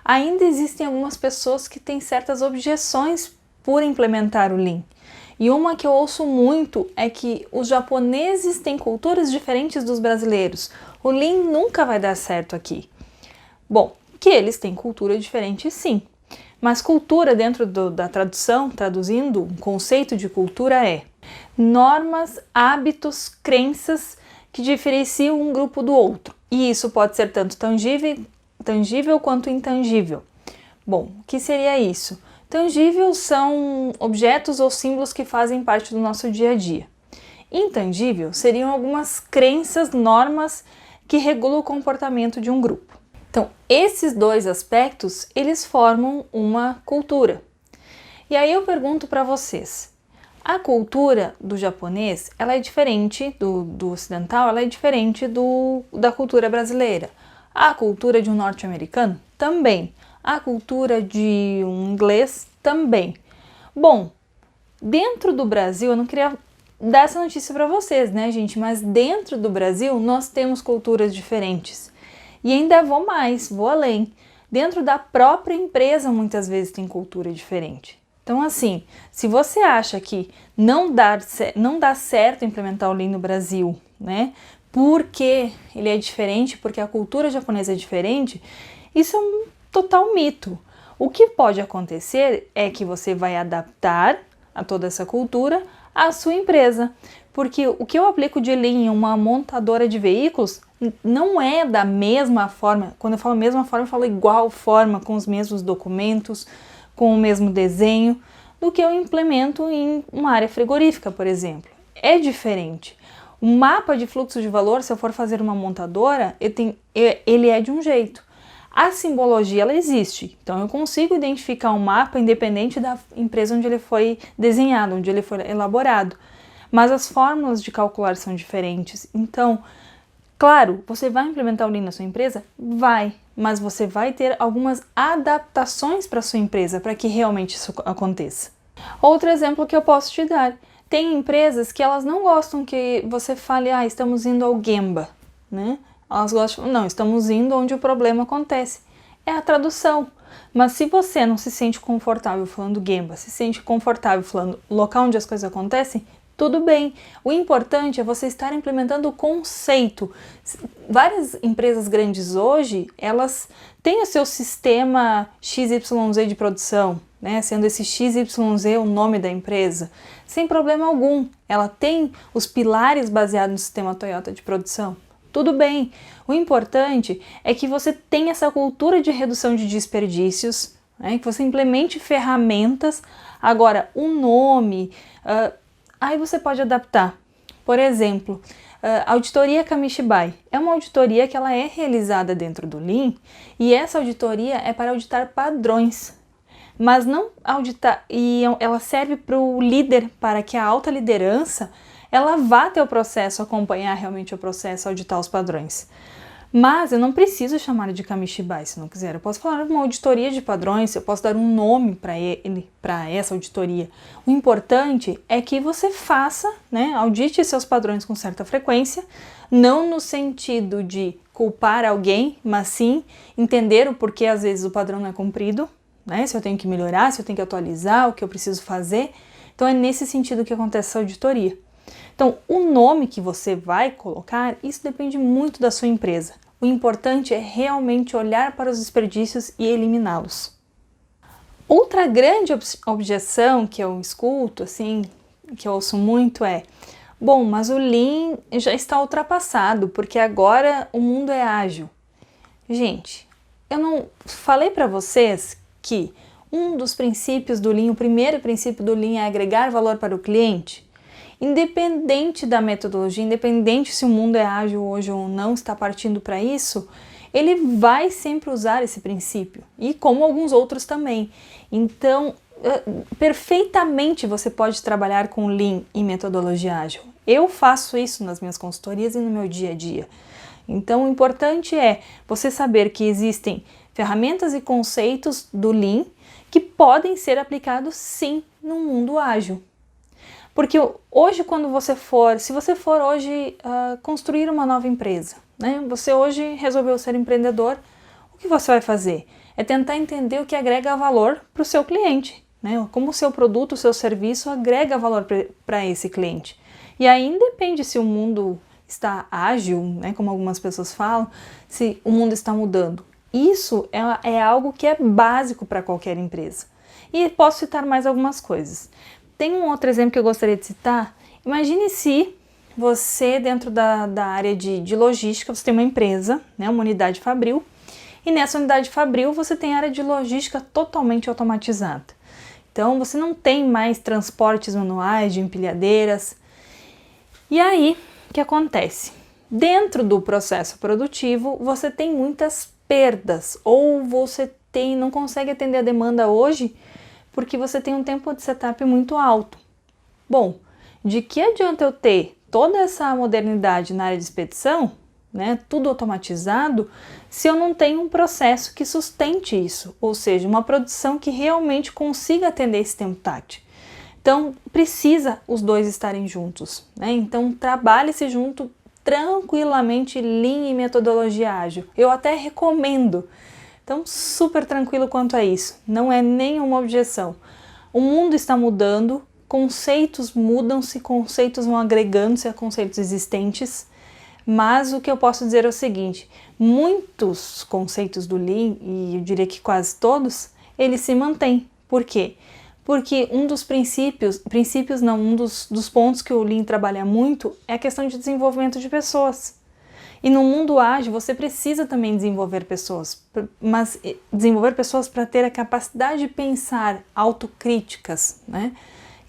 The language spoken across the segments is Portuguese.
ainda existem algumas pessoas que têm certas objeções por implementar o Lean. E uma que eu ouço muito é que os japoneses têm culturas diferentes dos brasileiros. O Lean nunca vai dar certo aqui. Bom, que eles têm cultura diferente sim. Mas cultura dentro da tradução, traduzindo, um conceito de cultura é normas, hábitos, crenças que diferenciam um grupo do outro. E isso pode ser tanto tangível quanto intangível. Bom, o que seria isso? Tangível são objetos ou símbolos que fazem parte do nosso dia a dia. Intangível seriam algumas crenças, normas que regulam o comportamento de um grupo. Então, esses dois aspectos, eles formam uma cultura. E aí eu pergunto para vocês, a cultura do japonês, ela é diferente do ocidental, ela é diferente da cultura brasileira. A cultura de um norte-americano? Também. A cultura de um inglês? Também. Bom, dentro do Brasil, eu não queria dar essa notícia para vocês, né, gente? Mas dentro do Brasil, nós temos culturas diferentes. E ainda vou mais, vou além. Dentro da própria empresa, muitas vezes tem cultura diferente. Então, assim, se você acha que não dá certo implementar o Lean no Brasil, né, porque ele é diferente, porque a cultura japonesa é diferente, isso é um total mito. O que pode acontecer é que você vai adaptar a toda essa cultura à sua empresa. Porque o que eu aplico de Lean em uma montadora de veículos não é da mesma forma. Quando eu falo mesma forma, eu falo igual forma, com os mesmos documentos, com o mesmo desenho, do que eu implemento em uma área frigorífica, por exemplo. É diferente. O mapa de fluxo de valor, se eu for fazer uma montadora, ele é de um jeito. A simbologia, ela existe. Então, eu consigo identificar um mapa independente da empresa onde ele foi desenhado, onde ele foi elaborado. Mas as fórmulas de calcular são diferentes. Então, claro, você vai implementar o Lean na sua empresa? Vai, mas você vai ter algumas adaptações para a sua empresa para que realmente isso aconteça. Outro exemplo que eu posso te dar, tem empresas que elas não gostam que você fale, estamos indo ao Gemba, né? Elas gostam, não, estamos indo onde o problema acontece. É a tradução. Mas se você não se sente confortável falando Gemba, se sente confortável falando local onde as coisas acontecem, tudo bem. O importante é você estar implementando o conceito. Várias empresas grandes hoje, elas têm o seu sistema XYZ de produção, né? Sendo esse XYZ o nome da empresa, sem problema algum. Ela tem os pilares baseados no sistema Toyota de produção. Tudo bem. O importante é que você tenha essa cultura de redução de desperdícios, né? Que você implemente ferramentas. Agora, o nome... aí você pode adaptar. Por exemplo, auditoria Kamishibai é uma auditoria que ela é realizada dentro do Lean e essa auditoria é para auditar padrões, mas não auditar, e ela serve para o líder, para que a alta liderança ela vá até o processo, acompanhar realmente o processo, auditar os padrões. Mas eu não preciso chamar de Kamishibai se não quiser. Eu posso falar uma auditoria de padrões, eu posso dar um nome para essa auditoria. O importante é que você faça, né, audite seus padrões com certa frequência, não no sentido de culpar alguém, mas sim entender o porquê às vezes o padrão não é cumprido, né, se eu tenho que melhorar, se eu tenho que atualizar, o que eu preciso fazer. Então é nesse sentido que acontece essa auditoria. Então, o nome que você vai colocar, isso depende muito da sua empresa. O importante é realmente olhar para os desperdícios e eliminá-los. Outra grande objeção que eu escuto, assim, que eu ouço muito é: bom, mas o Lean já está ultrapassado, porque agora o mundo é ágil. Gente, eu não falei para vocês que um dos princípios do Lean, o primeiro princípio do Lean é agregar valor para o cliente? Independente da metodologia, independente se o mundo é ágil hoje ou não, está partindo para isso, ele vai sempre usar esse princípio, e como alguns outros também. Então, perfeitamente você pode trabalhar com Lean e metodologia ágil. Eu faço isso nas minhas consultorias e no meu dia a dia. Então, o importante é você saber que existem ferramentas e conceitos do Lean que podem ser aplicados sim no mundo ágil. Porque hoje, se você for hoje construir uma nova empresa, né? Você hoje resolveu ser empreendedor, o que você vai fazer? é tentar entender o que agrega valor para o seu cliente, né? Como o seu produto, o seu serviço agrega valor para esse cliente. E aí independe se o mundo está ágil, né, como algumas pessoas falam, se o mundo está mudando. Isso é algo que é básico para qualquer empresa. E posso citar mais algumas coisas. Tem um outro exemplo que eu gostaria de citar. Imagine se você, dentro da área de logística, você tem uma empresa, né, uma unidade fabril, e nessa unidade fabril você tem a área de logística totalmente automatizada. Então você não tem mais transportes manuais de empilhadeiras. E aí, o que acontece? Dentro do processo produtivo, você tem muitas perdas, ou você não consegue atender a demanda hoje porque você tem um tempo de setup muito alto. Bom, de que adianta eu ter toda essa modernidade na área de expedição, né, tudo automatizado, se eu não tenho um processo que sustente isso, ou seja, uma produção que realmente consiga atender esse tempo tátil. Então, precisa os dois estarem juntos, né? Então, trabalhe-se junto tranquilamente, Lean e metodologia ágil. Eu até recomendo. Então, super tranquilo quanto a isso. Não é nenhuma objeção. O mundo está mudando, conceitos mudam-se, conceitos vão agregando-se a conceitos existentes, mas o que eu posso dizer é o seguinte, muitos conceitos do Lean, e eu diria que quase todos, eles se mantêm. Por quê? Porque um dos dos pontos que o Lean trabalha muito é a questão de desenvolvimento de pessoas. E no mundo ágil você precisa também desenvolver pessoas, mas desenvolver pessoas para ter a capacidade de pensar autocríticas, né?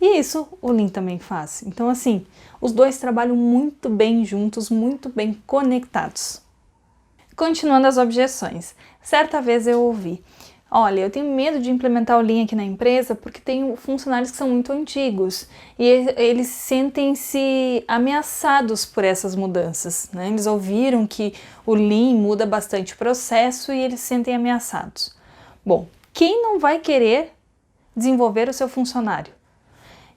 E isso o Lean também faz. Então assim, os dois trabalham muito bem juntos, muito bem conectados. Continuando as objeções, certa vez eu ouvi: olha, eu tenho medo de implementar o Lean aqui na empresa porque tenho funcionários que são muito antigos e eles sentem-se ameaçados por essas mudanças, né? Eles ouviram que o Lean muda bastante o processo e eles se sentem ameaçados. Bom, quem não vai querer desenvolver o seu funcionário?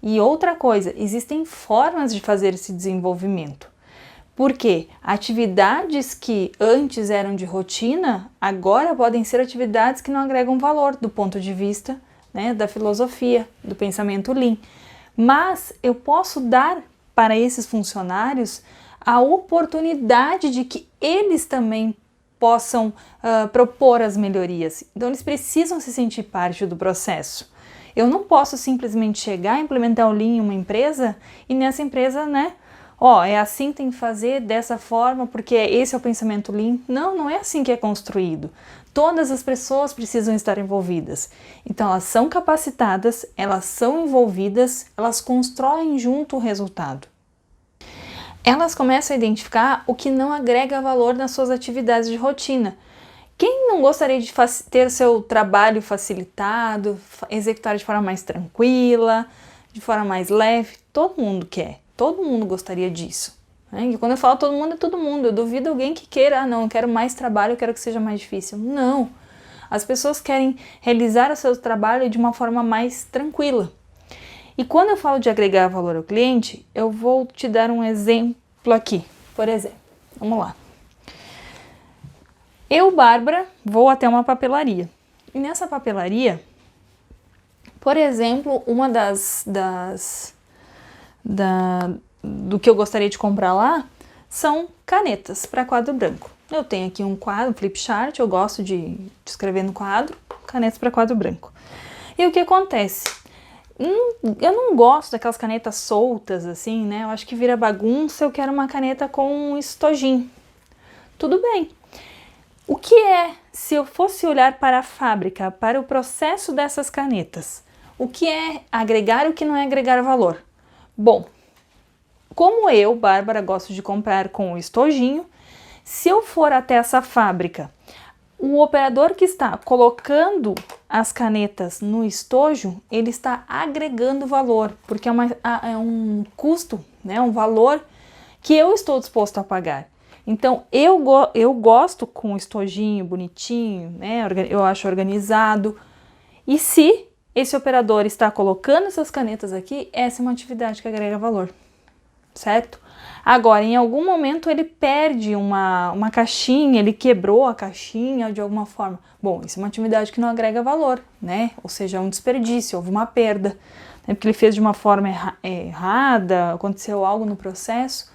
E outra coisa, existem formas de fazer esse desenvolvimento. Porque atividades que antes eram de rotina, agora podem ser atividades que não agregam valor do ponto de vista, né, da filosofia, do pensamento Lean. Mas eu posso dar para esses funcionários a oportunidade de que eles também possam propor as melhorias. Então eles precisam se sentir parte do processo. Eu não posso simplesmente chegar e implementar o Lean em uma empresa e nessa empresa, né, é assim que tem que fazer, dessa forma, porque esse é o pensamento Lean. Não, não é assim que é construído. Todas as pessoas precisam estar envolvidas. Então, elas são capacitadas, elas são envolvidas, elas constroem junto o resultado. Elas começam a identificar o que não agrega valor nas suas atividades de rotina. Quem não gostaria de ter seu trabalho facilitado, executar de forma mais tranquila, de forma mais leve? Todo mundo quer. Todo mundo gostaria disso. Né? E quando eu falo todo mundo, é todo mundo. Eu duvido alguém que queira, não, eu quero mais trabalho, eu quero que seja mais difícil. Não. As pessoas querem realizar o seu trabalho de uma forma mais tranquila. E quando eu falo de agregar valor ao cliente, eu vou te dar um exemplo aqui. Por exemplo, vamos lá. Eu, Bárbara, vou até uma papelaria. E nessa papelaria, por exemplo, uma do que eu gostaria de comprar lá são canetas para quadro branco. Eu tenho aqui um quadro, um flip chart, eu gosto de escrever no quadro, canetas para quadro branco. E o que acontece? Eu não gosto daquelas canetas soltas assim, né? Eu acho que vira bagunça, eu quero uma caneta com um estojinho. Tudo bem. O que é, se eu fosse olhar para a fábrica, para o processo dessas canetas, o que é agregar e o que não é agregar valor? Bom, como eu, Bárbara, gosto de comprar com o estojinho, se eu for até essa fábrica, o operador que está colocando as canetas no estojo, ele está agregando valor, porque é um custo, né, um valor que eu estou disposto a pagar. Então, eu gosto com o estojinho bonitinho, né, eu acho organizado. E se esse operador está colocando essas canetas aqui, essa é uma atividade que agrega valor, certo? Agora, em algum momento ele perde uma caixinha, ele quebrou a caixinha de alguma forma. Bom, isso é uma atividade que não agrega valor, né? Ou seja, é um desperdício, houve uma perda, né? Porque ele fez de uma forma errada, aconteceu algo no processo.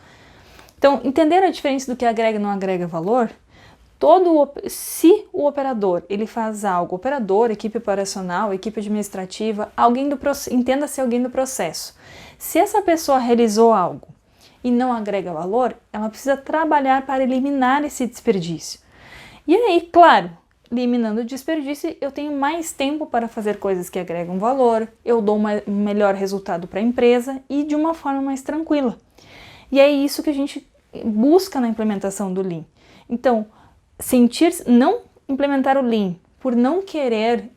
Então, entender a diferença do que agrega e não agrega valor, se o operador ele faz algo, operador, equipe operacional, equipe administrativa, entenda-se alguém do processo. Se essa pessoa realizou algo e não agrega valor, ela precisa trabalhar para eliminar esse desperdício. E aí, claro, eliminando o desperdício, eu tenho mais tempo para fazer coisas que agregam valor, eu dou um melhor resultado para a empresa e de uma forma mais tranquila. E é isso que a gente busca na implementação do Lean. Então, não implementar o Lean por não querer,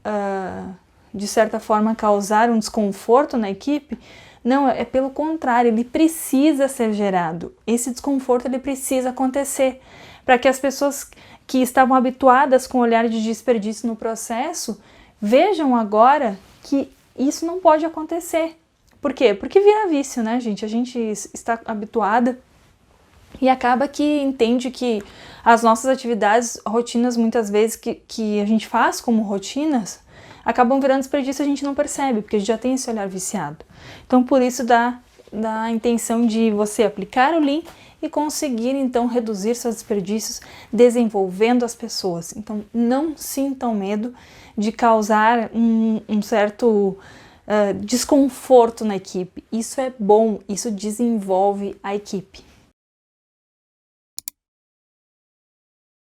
de certa forma, causar um desconforto na equipe, não, é pelo contrário, ele precisa ser gerado. Esse desconforto ele precisa acontecer para que as pessoas que estavam habituadas com o olhar de desperdício no processo vejam agora que isso não pode acontecer. Por quê? Porque vira vício, né, gente? A gente está habituada e acaba que entende que as nossas atividades, rotinas, muitas vezes que a gente faz como rotinas, acabam virando desperdício e a gente não percebe, porque a gente já tem esse olhar viciado. Então, por isso dá a intenção de você aplicar o Lean e conseguir, então, reduzir seus desperdícios desenvolvendo as pessoas. Então, não sintam medo de causar um certo desconforto na equipe. Isso é bom, isso desenvolve a equipe.